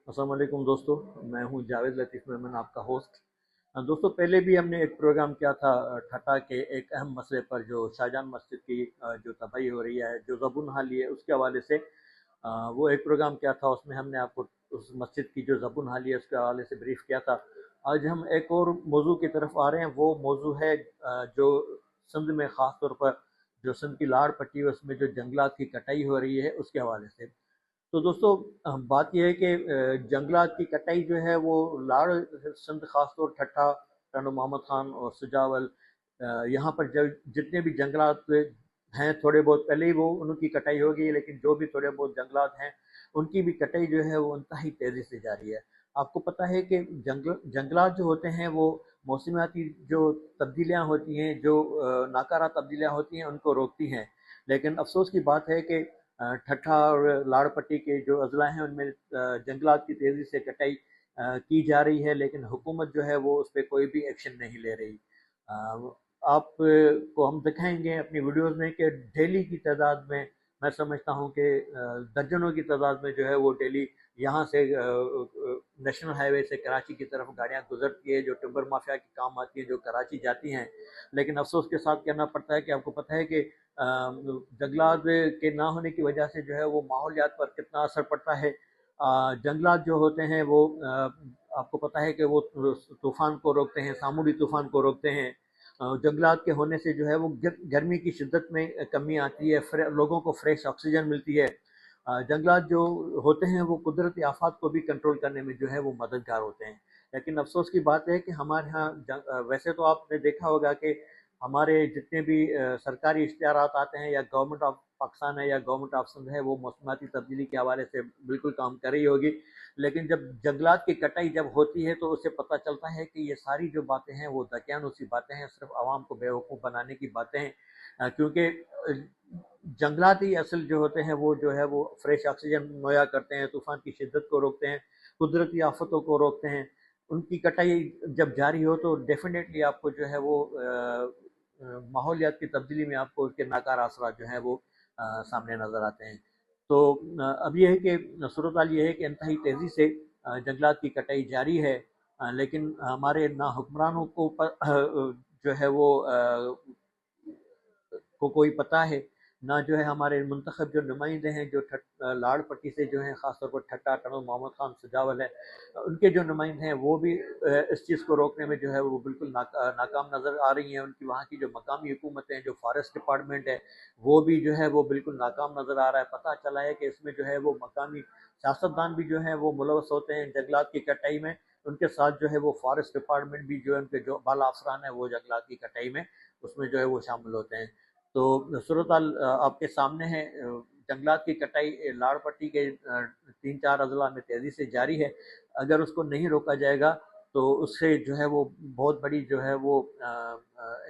अस्सलाम वालेकुम दोस्तों, मैं हूं जावेद लतीफ़ मेमन, आपका होस्ट। दोस्तों, पहले भी हमने एक प्रोग्राम किया था ठट्टा के एक अहम मसले पर, जो शाहजहां मस्जिद की जो तबाही हो रही है, जो ज़बून हाली है, उसके हवाले से वो एक प्रोग्राम किया था। उसमें हमने आपको उस मस्जिद की जो ज़बून हाली है उसके हवाले से ब्रीफ किया था। आज हम एक और मौजू की तरफ आ रहे हैं। वो मौजू है जो सिंध में ख़ास तौर पर जो सिंध की लाड़ पट्टी है उसमें जो जंगलात की कटाई हो रही है उसके हवाले से। तो दोस्तों, बात यह है कि जंगलात की कटाई जो है वो लाड़ सिंध खासतौर ठट्ठा, टन मोहम्मद खान और सुजावल, यहाँ पर जब जितने भी जंगलात हैं, थोड़े बहुत पहले ही वो उनकी कटाई हो गई है, लेकिन जो भी थोड़े बहुत जंगलात हैं उनकी भी कटाई जो है वो इंतहाई तेज़ी से जारी है। आपको पता है कि जंगलात जो होते हैं वो मौसमियाती जो तब्दीलियाँ होती हैं, जो नाकारा तब्दीलियाँ होती हैं, उनको रोकती हैं। लेकिन अफसोस की बात है कि ठट्ठा और लाड़ पट्टी के जो अजला हैं उनमें जंगलात की तेज़ी से कटाई की जा रही है, लेकिन हुकूमत जो है वो उस पर कोई भी एक्शन नहीं ले रही। आप को हम दिखाएंगे अपनी वीडियोस में कि डेली की तादाद में, मैं समझता हूँ कि दर्जनों की तादाद में जो है वो डेली यहाँ से नेशनल हाईवे से कराची की तरफ गाड़ियाँ गुजरती है, जो टिम्बर माफिया के काम आती हैं, जो कराची जाती हैं। लेकिन अफसोस के साथ कहना पड़ता है कि आपको पता है कि जंगलात के ना होने की वजह से जो है वो माहौलियात पर कितना असर पड़ता है। जंगलात जो होते हैं वो आपको पता है कि वो तूफ़ान को रोकते हैं, सामूहिक तूफ़ान को रोकते हैं। जंगलात के होने से जो है वो गर्मी की शिद्दत में कमी आती है, लोगों को फ्रेश ऑक्सीजन मिलती है। जंगलात जो होते हैं वो कुदरती आफात को भी कंट्रोल करने में जो है वो मददगार होते हैं। लेकिन अफसोस की बात है कि हमारे यहाँ वैसे तो आपने देखा होगा कि हमारे जितने भी सरकारी इश्तिहारात आते हैं, या गवर्नमेंट ऑफ पाकिस्तान है या गवर्नमेंट ऑफ सिंध है, वो मौसमाती तब्दीली के हवाले से बिल्कुल काम कर रही होगी। लेकिन जब जंगलात की कटाई जब होती है तो उससे पता चलता है कि ये सारी जो बातें हैं वो दकियानूसी बातें हैं, सिर्फ आवाम को बेवकूफ़ बनाने की बातें हैं। क्योंकि जंगलात ही असल जो होते हैं वो जो है वो फ्रेश ऑक्सीजन मुहैया करते हैं, तूफ़ान की शिद्दत को रोकते हैं, कुदरती आफतों को रोकते हैं। उनकी कटाई जब जारी हो तो डेफिनेटली आपको जो है वो माहौलियात की तब्दीली में आपको उसके नाकारा असरात जो हैं वो सामने नज़र आते हैं। तो अब यह है कि सूरत हाल ये है कि इंतहाई तेज़ी से जंगलात की कटाई जारी है। लेकिन हमारे ना हुक्मरानों को जो है वो को कोई पता है, ना जो है हमारे मुंतखब जो नुमाइंदे हैं, जो लाड़ पट्टी से जो हैं, ख़ासतौर पर ठट्टा, टनल मोहम्मद खान, सुजावल है, उनके जो नुमाइंदे हैं वो भी इस चीज़ को रोकने में जो है वो बिल्कुल नाकाम नज़र आ रही हैं। उनकी वहाँ की जो मकामी हुकूमतें हैं, जो फॉरेस्ट डिपार्टमेंट है, वो भी जो है वो बिल्कुल नाकाम नज़र आ रहा है। पता चला है कि इसमें जो है वो मकामी सियासतदान भी जो हैं वो मुलवस होते हैं जंगलात की कटाई में। उनके साथ जो है वो फॉरेस्ट डिपार्टमेंट भी, जो उनके जो बाला अफसरान है, वो जंगलात की कटाई में उसमें जो है वो शामिल होते हैं। तो सूरत हाल आपके सामने है। जंगलात की कटाई लाड़ पट्टी के 3-4 अजला में तेज़ी से जारी है। अगर उसको नहीं रोका जाएगा तो उससे जो है वो बहुत बड़ी जो है वो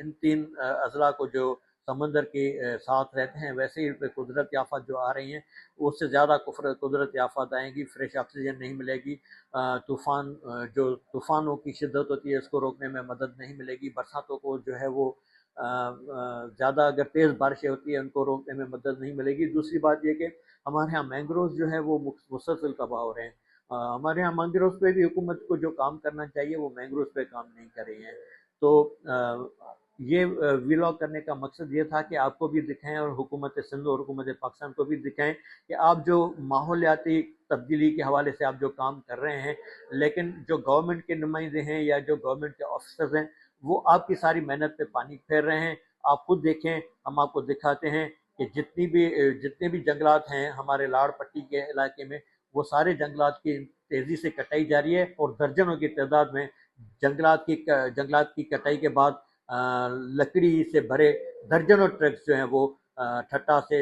इन 3 अजला को, जो समंदर के साथ रहते हैं, वैसे ही कुदरती आफत जो आ रही हैं उससे ज़्यादा कुदरती आफत आएंगी। फ्रेश ऑक्सीजन नहीं मिलेगी, जो तूफ़ानों की शिद्दत होती है उसको रोकने में मदद नहीं मिलेगी, बरसातों को जो है वो ज़्यादा अगर तेज़ बारिशें होती हैं उनको रोकने में मदद नहीं मिलेगी। दूसरी बात ये कि हमारे यहाँ मैंग्रोव जो है वो मुसलसल तबाह हो रहे हैं। हमारे यहाँ मैंग्रोव पे भी हुकूमत को जो काम करना चाहिए वो मैंग्रोव पे काम नहीं कर रही है। तो ये वीलॉग करने का मकसद ये था कि आपको भी दिखाएं और हुकूमत सिंध और हुकूमत पाकिस्तान को भी दिखाएं कि आप जो माहौलियाती तब्दीली के हवाले से आप जो काम कर रहे हैं, लेकिन जो गवर्नमेंट के नुमाइंदे हैं या जो गवर्नमेंट के ऑफिसर्स हैं वो आपकी सारी मेहनत पे पानी फेर रहे हैं। आप खुद देखें, हम आपको दिखाते हैं कि जितने भी जंगलात हैं हमारे लाड़ पट्टी के इलाके में, वो सारे जंगलात की तेज़ी से कटाई जा रही है, और दर्जनों की तादाद में जंगलात की कटाई के बाद लकड़ी से भरे दर्जनों ट्रक्स जो हैं वो ठट्टा से